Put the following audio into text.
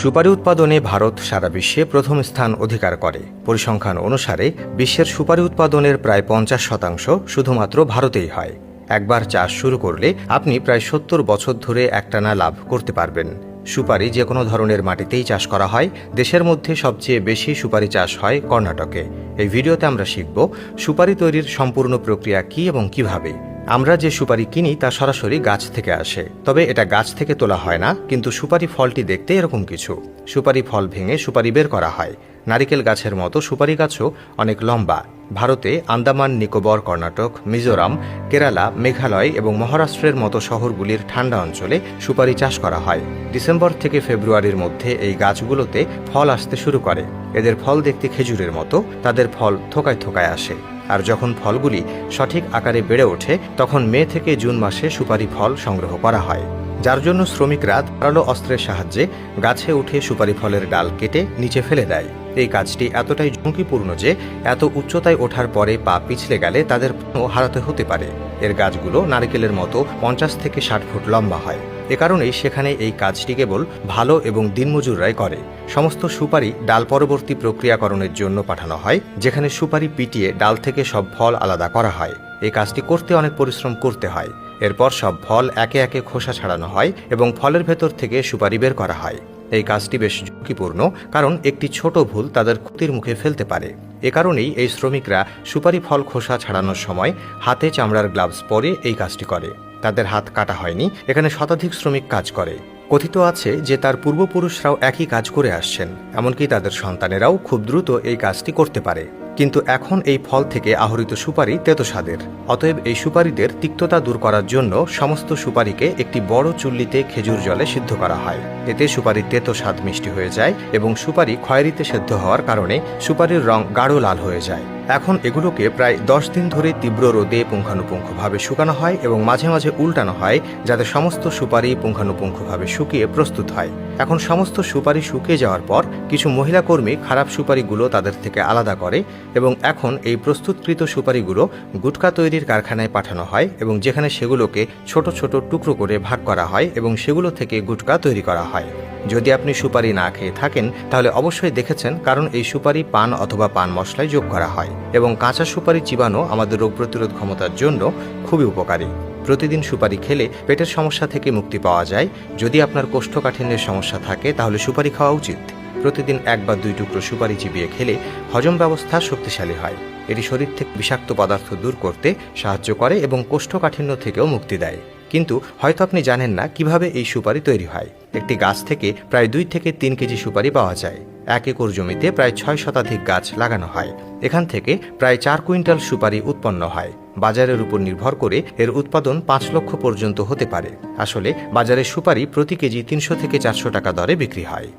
সুপারি উৎপাদনে ভারত সারা বিশ্বে প্রথম স্থান অধিকার করে। পরিসংখ্যান অনুসারে বিশ্বের সুপারি উৎপাদনের প্রায় 50% শুধুমাত্র ভারতেই হয়। একবার চাষ শুরু করলে আপনি প্রায় 70 বছর ধরে একটানা লাভ করতে পারবেন। সুপারি যে কোনো ধরনের মাটিতেই চাষ করা হয়। দেশের মধ্যে সবচেয়ে বেশি সুপারি চাষ হয় কর্ণাটকে। এই ভিডিওতে আমরা শিখব সুপারি তৈরির সম্পূর্ণ প্রক্রিয়া কী এবং কিভাবে। আমরা যে সুপারি কিনি তা সরাসরি গাছ থেকে আসে, তবে এটা গাছ থেকে তোলা হয় না। কিন্তু সুপারি ফলটি দেখতে এরকম কিছু। সুপারি ফল ভেঙে সুপারি বের করা হয়। নারিকেল গাছের মতো সুপারি গাছও অনেক লম্বা। ভারতে আন্দামান নিকোবর, কর্ণাটক, মিজোরাম, কেরালা, মেঘালয় এবং মহারাষ্ট্রের মতো শহরগুলির ঠান্ডা অঞ্চলে সুপারি চাষ করা হয়। ডিসেম্বর থেকে ফেব্রুয়ারির মধ্যে এই গাছগুলোতে ফল আসতে শুরু করে। এদের ফল দেখতে খেজুরের মতো। তাদের ফল থোকায় থোকায় আসে। আর যখন ফলগুলি সঠিক আকারে বেড়ে ওঠে তখন মে থেকে জুন মাসে সুপারি ফল সংগ্রহ করা হয়, যার জন্য শ্রমিকরা ধারালো অস্ত্রের সাহায্যে গাছে উঠে সুপারি ফলের ডাল কেটে নিচে ফেলে দেয়। এই কাজটি এতটাই ঝুঁকিপূর্ণ যে এত উচ্চতায় ওঠার পরে পা পিছলে গেলে তাদের প্রাণও হারাতে হতে পারে। এর গাছগুলো নারকেলের মতো 50 থেকে 60 ফুট লম্বা হয়। এ কারণেই সেখানে এই কাজটি কেবল ভালো এবং দিনমজুররাই করে। সমস্ত সুপারি ডাল পরবর্তী প্রক্রিয়াকরণের জন্য পাঠানো হয়, যেখানে সুপারি পিটিয়ে ডাল থেকে সব ফল আলাদা করা হয়। এই কাজটি করতে অনেক পরিশ্রম করতে হয়। এরপর সব ফল একে একে খোসা ছাড়ানো হয় এবং ফলের ভেতর থেকে সুপারি বের করা হয়। এই কাজটি বেশ ঝুঁকিপূর্ণ, কারণ একটি ছোট ভুল তাদের ক্ষতির মুখে ফেলতে পারে। এ কারণেই এই শ্রমিকরা সুপারি ফল খোসা ছাড়ানোর সময় হাতে চামড়ার গ্লাভস পরে এই কাজটি করে। তাদের হাত কাটা হয়নি। এখানে শতাধিক শ্রমিক কাজ করে। কথিত আছে যে তার পূর্বপুরুষরাও একই কাজ করে আসছেন, এমনকি তাদের সন্তানেরাও খুব দ্রুত এই কাজটি করতে পারে। কিন্তু এখন এই ফল থেকে আহরিত সুপারি তেতো স্বাদের। অতএব এই সুপারিদের তিক্ততা দূর করার জন্য সমস্ত সুপারিকে একটি বড় চুল্লিতে খেজুর জলে সিদ্ধ করা হয়। এতে সুপারির তেতো স্বাদ মিষ্টি হয়ে যায় এবং সুপারি খয়েরিতে সেদ্ধ হওয়ার কারণে সুপারির রং গাঢ় লাল হয়ে যায়। এখন এগুলোকে প্রায় 10 দিন ধরে তীব্র রোদে পুঙ্খানুপুঙ্খভাবে শুকানো হয় এবং মাঝে মাঝে উল্টানো হয়, যাতে সমস্ত সুপারি পুঙ্খানুপুঙ্খভাবে শুকিয়ে প্রস্তুত হয়। এখন সমস্ত সুপারি শুকিয়ে যাওয়ার পর কিছু মহিলা কর্মী খারাপ সুপারিগুলো তাদের থেকে আলাদা করে এবং এখন এই প্রস্তুতকৃত সুপারিগুলো গুটকা তৈরির কারখানায় পাঠানো হয় এবং যেখানে সেগুলোকে ছোট ছোট টুকরো করে ভাগ করা হয় এবং সেগুলো থেকে গুটকা তৈরি করা হয়। যদি আপনি সুপারি না খেয়ে থাকেন তাহলে অবশ্যই দেখেছেন, কারণ এই সুপারি পান অথবা পান মশলায় যোগ করা হয় এবং কাঁচা সুপারি চিবানো আমাদের রোগ প্রতিরোধ ক্ষমতার জন্য খুবই উপকারী। প্রতিদিন সুপারি খেলে পেটের সমস্যা থেকে মুক্তি পাওয়া যায়। যদি আপনার কোষ্ঠকাঠিন্যের সমস্যা থাকে তাহলে সুপারি খাওয়া উচিত। প্রতিদিন 1 বা 2 টুকরো সুপারি চিবিয়ে খেলে হজম ব্যবস্থা শক্তিশালী হয়। এটি শরীর থেকে বিষাক্ত পদার্থ দূর করতে সাহায্য করে এবং কোষ্ঠকাঠিন্য থেকেও মুক্তি দেয়। কিন্তু হয়তো আপনি জানেন না কিভাবে এই সুপারি তৈরি হয়। একটি গাছ থেকে প্রায় 2 থেকে 3 কেজি সুপারি পাওয়া যায়। 1 একর জমিতে প্রায় 6 শতাধিক গাছ লাগানো হয়। এখান থেকে প্রায় 4 কুইন্টাল সুপারি উৎপন্ন হয়। বাজারের উপর নির্ভর করে এর উৎপাদন 5 লক্ষ পর্যন্ত হতে পারে। আসলে বাজারে সুপারি প্রতি কেজি 300 থেকে 400 টাকা দরে বিক্রি হয়।